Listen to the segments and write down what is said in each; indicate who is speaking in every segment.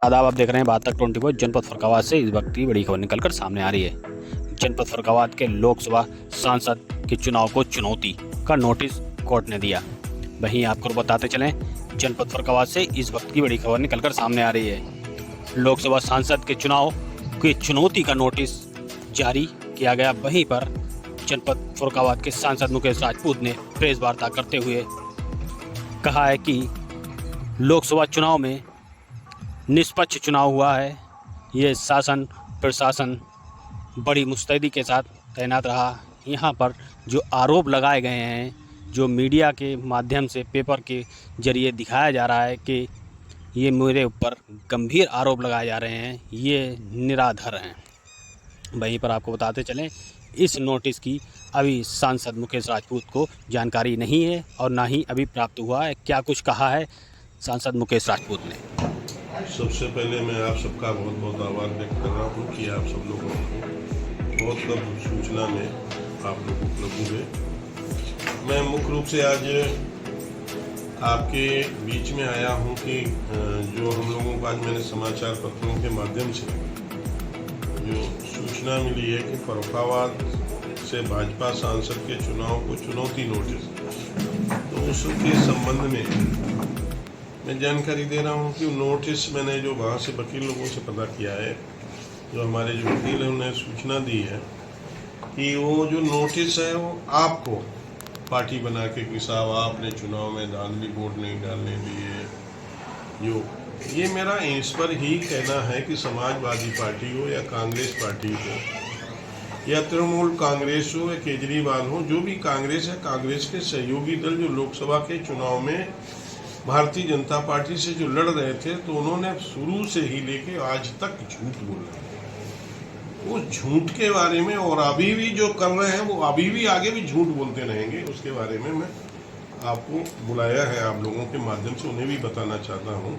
Speaker 1: आदाब, आप देख रहे हैं बात तक 24। जनपद फरुखाबाद से इस वक्त की बड़ी खबर निकलकर सामने आ रही है। जनपद फरुखाबाद के लोकसभा सांसद के चुनाव को चुनौती का नोटिस कोर्ट ने दिया। वहीं आपको बताते चलें, जनपद फरुखाबाद से इस वक्त की बड़ी खबर निकलकर सामने आ रही है। लोकसभा सांसद के चुनाव की चुनौती का नोटिस जारी किया गया। वहीं पर जनपद फरुखाबाद के सांसद मुकेश राजपूत ने प्रेस वार्ता करते हुए कहा है कि लोकसभा चुनाव में निष्पक्ष चुनाव हुआ है। ये शासन प्रशासन बड़ी मुस्तैदी के साथ तैनात रहा। यहाँ पर जो आरोप लगाए गए हैं, जो मीडिया के माध्यम से पेपर के जरिए दिखाया जा रहा है कि ये मेरे ऊपर गंभीर आरोप लगाए जा रहे हैं, ये निराधार हैं। वहीं पर आपको बताते चलें, इस नोटिस की अभी सांसद मुकेश राजपूत को जानकारी नहीं है और ना ही अभी प्राप्त हुआ है। क्या कुछ कहा है सांसद मुकेश राजपूत ने।
Speaker 2: सबसे पहले मैं आप सबका बहुत बहुत आभार व्यक्त कर रहा हूँ कि आप सब लोगों को बहुत कम सूचना में आप लोग उपलब्ध हुए। मैं मुख्य रूप से आज आपके बीच में आया हूँ कि जो हम लोगों को आज मैंने समाचार पत्रों के माध्यम से जो सूचना मिली है कि फरुखाबाद से भाजपा सांसद के चुनाव को चुनौती नोटिस, तो उसके संबंध में मैं जानकारी दे रहा हूँ कि नोटिस मैंने जो वहाँ से वकील लोगों से पता किया है, जो हमारे जो वकील हैं उन्हें सूचना दी है कि वो जो नोटिस है वो आपको पार्टी बना के कि साहब आपने चुनाव में धांधली वोट नहीं डालने दिए। जो ये मेरा इस पर ही कहना है कि समाजवादी पार्टी हो या कांग्रेस पार्टी हो या तृणमूल कांग्रेस हो या केजरीवाल हो, जो भी कांग्रेस है, कांग्रेस के सहयोगी दल जो लोकसभा के चुनाव में भारतीय जनता पार्टी से जो लड़ रहे थे, तो उन्होंने शुरू से ही लेके आज तक झूठ बोला। वो झूठ के बारे में और अभी भी जो कर रहे हैं वो अभी भी आगे भी झूठ बोलते रहेंगे। उसके बारे में मैं आपको बुलाया है, आप लोगों के माध्यम से उन्हें भी बताना चाहता हूँ।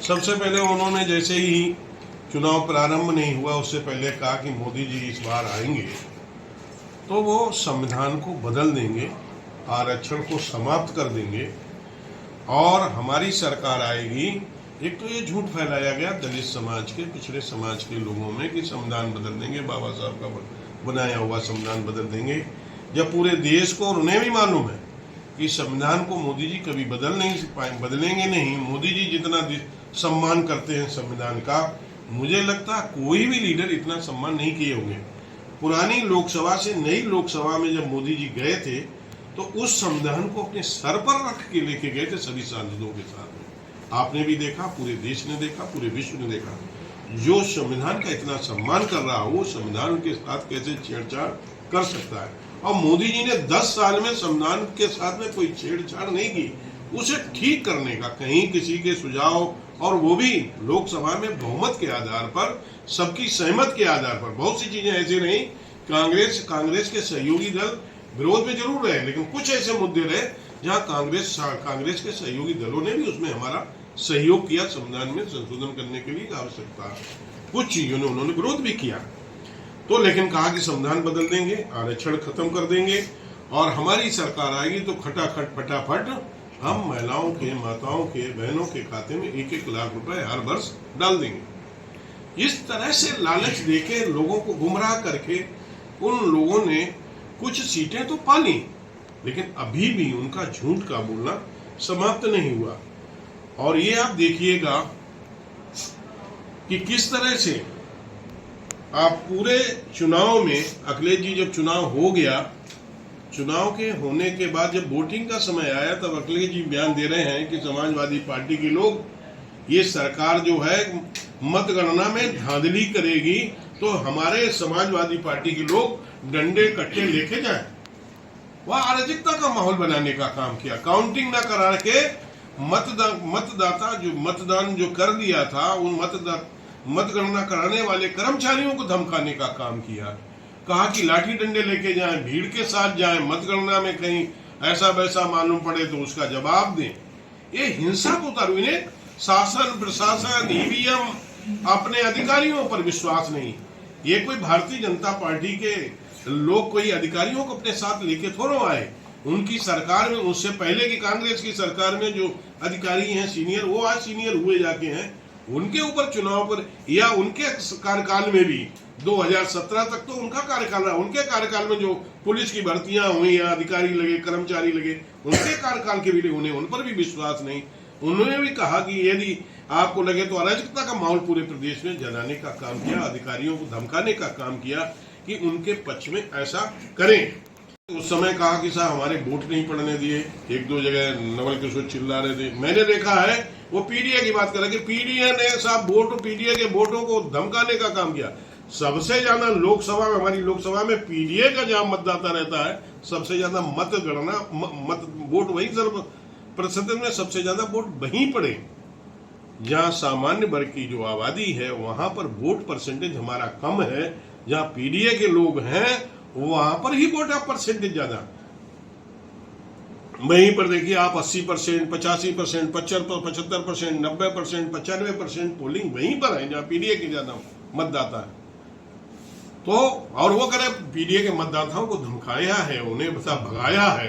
Speaker 2: सबसे पहले उन्होंने जैसे ही चुनाव प्रारंभ नहीं हुआ उससे पहले कहा कि मोदी जी इस बार आएंगे तो वो संविधान को बदल देंगे, आरक्षण को समाप्त कर देंगे और हमारी सरकार आएगी। एक तो ये झूठ फैलाया गया दलित समाज के, पिछड़े समाज के लोगों में कि संविधान बदल देंगे, बाबा साहब का बनाया हुआ संविधान बदल देंगे, जब पूरे देश को और उन्हें भी मालूम है कि संविधान को मोदी जी कभी बदलेंगे नहीं। मोदी जी जितना सम्मान करते हैं संविधान का, मुझे लगता है कोई भी लीडर इतना सम्मान नहीं किए होंगे। पुरानी लोकसभा से नई लोकसभा में जब मोदी जी गए थे तो उस संविधान को अपने सर पर रख के लेके गए थे सभी सांसदों के साथ में। आपने भी देखा, पूरे देश ने देखा, पूरे विश्व ने देखा, जो संविधान का इतना सम्मान कर रहा हो संविधान के साथ कैसे छेड़छाड़ कर सकता है। और मोदी जी ने 10 साल में संविधान के साथ में कोई छेड़छाड़ नहीं की, उसे ठीक करने का कहीं किसी के सुझाव, और वो भी लोकसभा में बहुमत के आधार पर, सबकी सहमत के आधार पर। बहुत सी चीजें ऐसी रही, कांग्रेस के सहयोगी दल विरोध में जरूर रहे, लेकिन कुछ ऐसे मुद्दे रहे जहां कांग्रेस के सहयोगी दलों ने भी उसमें हमारा सहयोग किया, संविधान में संशोधन करने के लिए आवश्यकता। कुछ चीजों ने उन्होंने विरोध भी किया, तो लेकिन कहा कि संविधान बदल देंगे, आरक्षण खत्म कर देंगे और हमारी सरकार आएगी तो खटाखट फटाफट हम महिलाओं के, माताओं के, बहनों के खाते में 1-1 लाख रुपए हर वर्ष डाल देंगे। इस तरह से लालच देके लोगों को गुमराह करके उन लोगों ने कुछ सीटें तो पा ली, लेकिन अभी भी उनका झूठ का बोलना समाप्त नहीं हुआ। और ये आप देखिएगा कि किस तरह से आप पूरे चुनाव में, अखिलेश जी जब चुनाव हो गया, चुनाव के होने के बाद जब वोटिंग का समय आया तब अखिलेश जी बयान दे रहे हैं कि समाजवादी पार्टी के लोग, ये सरकार जो है मतगणना में धांधली करेगी तो हमारे समाजवादी पार्टी के लोग डंडे कट्टे लेके जाए। वह अराजकता का माहौल बनाने का काम किया। काउंटिंग ना करा के मतदाता जो मतदान जो कर दिया था, उन मतगणना कराने वाले कर्मचारियों को धमकाने का काम किया। कहा कि लाठी डंडे लेके जाएं, भीड़ के साथ जाएं, मतगणना में कहीं ऐसा वैसा मालूम पड़े तो उसका जवाब दें। ये हिंसा को उतारू। इन्हें शासन, प्रशासन, ईवीएम, अपने अधिकारियों पर विश्वास नहीं। ये कोई भारतीय जनता पार्टी के लोग कोई अधिकारियों को अपने साथ लेके थोड़ा आए। उनकी सरकार में, उससे पहले की कांग्रेस की सरकार में जो अधिकारी हैं सीनियर, वो आज सीनियर हुए जाके हैं, उनके ऊपर चुनाव पर या उनके कार्यकाल में भी 2017 तक तो उनका कार्यकाल रहा। उनके कार्यकाल में जो पुलिस की भर्तियां हुई या अधिकारी लगे, कर्मचारी लगे, उनके कार्यकाल के भी उन्हें उन पर भी विश्वास नहीं। उन्होंने भी कहा कि यदि आपको लगे तो अराजकता का माहौल पूरे प्रदेश में जलाने का काम किया, अधिकारियों को धमकाने का काम किया कि उनके पक्ष में ऐसा करें। उस समय कहा कि साहब हमारे वोट नहीं पड़ने दिए, एक दो जगह नवल किशोर चिल्ला रहे थे। मैंने देखा है वो पीडीए की बात कर रहे कि पीडीए ने साहब पीडीए के वोटों को धमकाने का काम किया। सबसे ज्यादा लोकसभा में, हमारी लोकसभा में पीडीए का जहां मतदाता रहता है, सबसे ज्यादा वोट वही प्रतिशत में सबसे ज्यादा वोट वहीं पड़े जहां सामान्य वर्ग की जो आबादी है वहां पर वोट परसेंटेज हमारा कम है। जहां पीडीए के लोग हैं वहां पर ही वोट परसेंटेज ज्यादा। वहीं पर देखिए आप 80%, 85%, 75%, 90%, 95% पोलिंग वहीं पर है जहां पीडीए के ज्यादा मतदाता है। तो और वो करे पीडीए के मतदाताओं को धमकाया है, उन्हें बता भगाया है।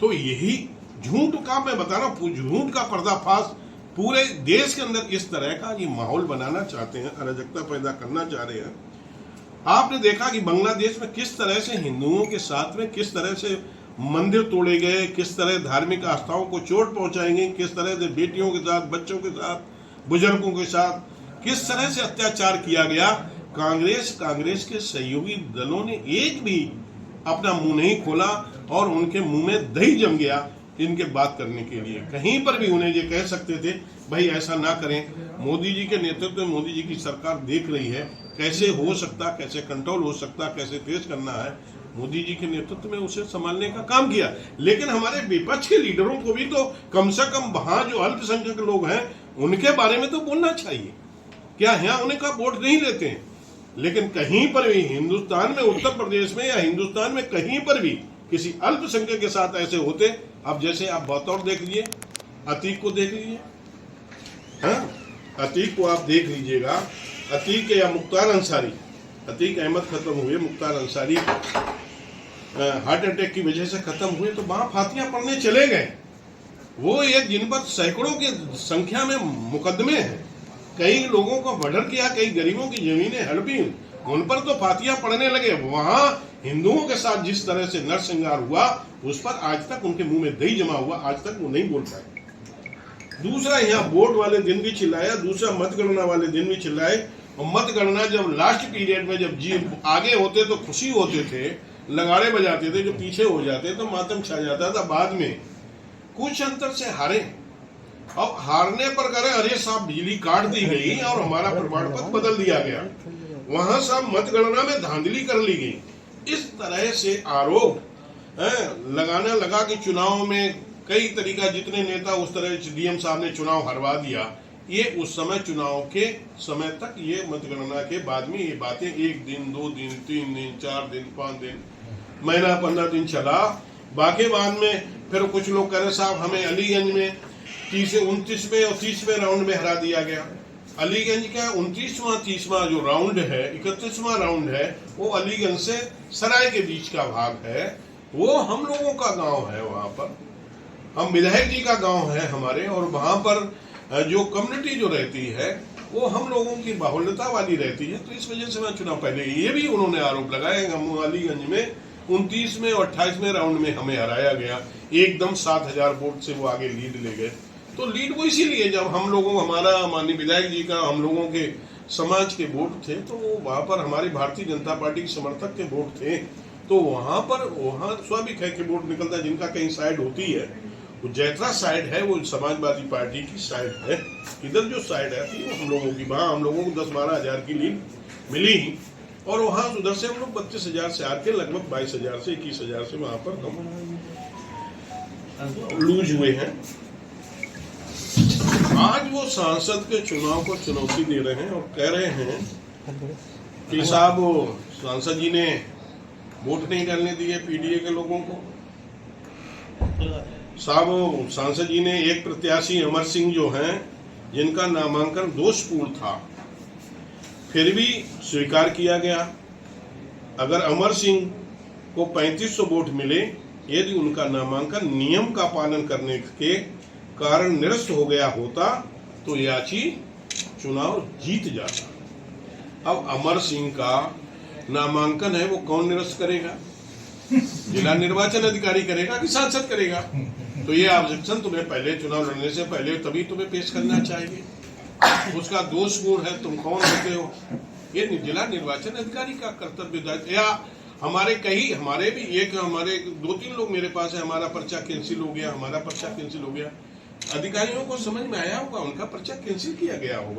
Speaker 2: तो यही झूठ का मैं बता रहा हूं, झूठ का पर्दाफाश पूरे देश के अंदर इस तरह का ये माहौल बनाना चाहते हैं, अराजकता पैदा करना चाह रहे हैं। आपने देखा कि बांग्लादेश में किस तरह से हिंदुओं के साथ में किस तरह से मंदिर तोड़े गए, किस तरह धार्मिक आस्थाओं को चोट पहुंचाएंगे, किस तरह से बेटियों के साथ, बच्चों के साथ, बुजुर्गों के साथ किस तरह से अत्याचार किया गया। कांग्रेस के सहयोगी दलों ने एक भी अपना मुंह नहीं खोला और उनके मुंह में दही जम गया इनके बात करने के लिए। कहीं पर भी उन्हें ये कह सकते थे भाई ऐसा ना करें। मोदी जी के नेतृत्व में मोदी जी की सरकार देख रही है कैसे हो सकता, कैसे कंट्रोल हो सकता, कैसे फेस करना है। मोदी जी के नेतृत्व में उसे संभालने का काम किया। लेकिन हमारे विपक्ष के लीडरों को भी तो कम से कम वहां जो अल्पसंख्यक लोग हैं उनके बारे में तो बोलना चाहिए। क्या यहाँ उन्हें का वोट नहीं लेते हैं? लेकिन कहीं पर भी हिंदुस्तान में, उत्तर प्रदेश में या हिंदुस्तान में कहीं पर भी किसी अल्पसंख्यक के साथ ऐसे होते। अब जैसे आप बतौर देख लीजिए, अतीक को देख लीजिए, हाँ अतीक को आप देख लीजिएगा। अतीक या मुख्तार अंसारी, अतीक अहमद खत्म हुए, मुख्तार अंसारी हार्ट अटैक की वजह से खत्म हुए, तो वहां फातियां पढ़ने चले गए। वो एक जिन पर सैकड़ों की संख्या में मुकदमे हैं, कई लोगों को मर्डर किया, कई गरीबों की जमीनें हड़पी, उन पर तो फातियां पढ़ने लगे। वहां हिंदुओं के साथ जिस तरह से नरसंहार हुआ उस पर आज तक उनके मुंह में दही जमा हुआ, आज तक वो नहीं बोल पाए। दूसरा यहाँ वोट वाले दिन भी चिल्लाया, दूसरा मतगणना वाले दिन भी चिल्लाए। और मतगणना जब लास्ट पीरियड में जब आगे होते तो खुशी होते थे, लगाड़े बजाते थे, जो पीछे हो जाते तो मातम छा जाता था। बाद में कुछ अंतर से हारे। अब हारने पर करे अरे साहब बिजली काट दी गई और हमारा प्रमाण पत्र बदल दिया गया, वहां साहब मतगणना में धांधली कर ली गई। इस तरह से आरोप लगाना लगा कि चुनाव में कई तरीका, जितने नेता उस तरह डीएम साहब ने चुनाव हरवा दिया। ये उस समय चुनाव के समय तक, ये मतगणना के बाद में ये बातें 1 दिन, 2 दिन, 3 दिन, 4 दिन, 5 दिन, महीना 15 दिन चला। बाकी बाद में फिर कुछ लोग कह रहे साहब हमें अलीगंज में 29वें और 30वें राउंड में हरा दिया गया। अलीगंज का 29वां 30वां जो राउंड है, 31वां राउंड है, वो अलीगंज से सराय के बीच का भाग है। वो हम लोगों का गांव है, वहां पर हम विधायक जी का गांव है हमारे, और वहां पर जो कम्युनिटी जो रहती है वो हम लोगों की बाहुल्यता वाली रहती है। तो इस वजह से मैं चुनाव पहले ये भी उन्होंने आरोप लगाया हम अलीगंज में 29वें और 28वें राउंड में हमें हराया गया। एकदम 7000 वोट से वो आगे लीड ले गए। तो लीड वो इसीलिए जब हम लोगों, हमारा माननीय विधायक जी का, हम लोगों के समाज के वोट थे, तो वहां पर हमारी भारतीय जनता पार्टी के समर्थक के वोट थे। तो वहां स्वाभाविक है कि वोट निकलता है। जिनका कहीं साइड होती है, वो जैतरा साइड है, वो समाजवादी पार्टी की साइड है। इधर जो साइड है वो हम लोगों की, वहां हम लोगों को 10-12 हजार की लीड मिली। और वहां उधर से हम लोग 32,000 से आके लगभग 22,000 से 21,000 से वहां पर हम लूज हुए हैं। आज वो सांसद के चुनाव को चुनौती दे रहे हैं और कह रहे हैं कि साहब सांसद जी ने वोट नहीं डालने दिए पीडीए के लोगों को। साहब सांसद जी ने एक प्रत्याशी अमर सिंह जो हैं, जिनका नामांकन दोषपूर्ण था, फिर भी स्वीकार किया गया। अगर अमर सिंह को 3500 वोट मिले, यदि उनका नामांकन नियम का पालन करने के कारण निरस्त हो गया होता, तो याची चुनाव जीत जाता। अब अमर सिंह का नामांकन है, वो कौन निरस्त करेगा? जिला निर्वाचन अधिकारी करेगा कि सांसद करेगा? तो ये ऑब्जेक्शन तुम्हें पहले चुनाव लड़ने से पहले तभी तुम्हें पेश करना चाहिए। उसका दोष गुण है, तुम कौन होते हो? ये जिला निर्वाचन अधिकारी का कर्तव्य दायित्व। या हमारे भी एक हमारे 2-3 लोग मेरे पास है, हमारा पर्चा कैंसिल हो गया, हमारा पर्चा कैंसिल हो गया। अधिकारियों को समझ में आया होगा, उनका पर्चा कैंसिल किया गया होगा।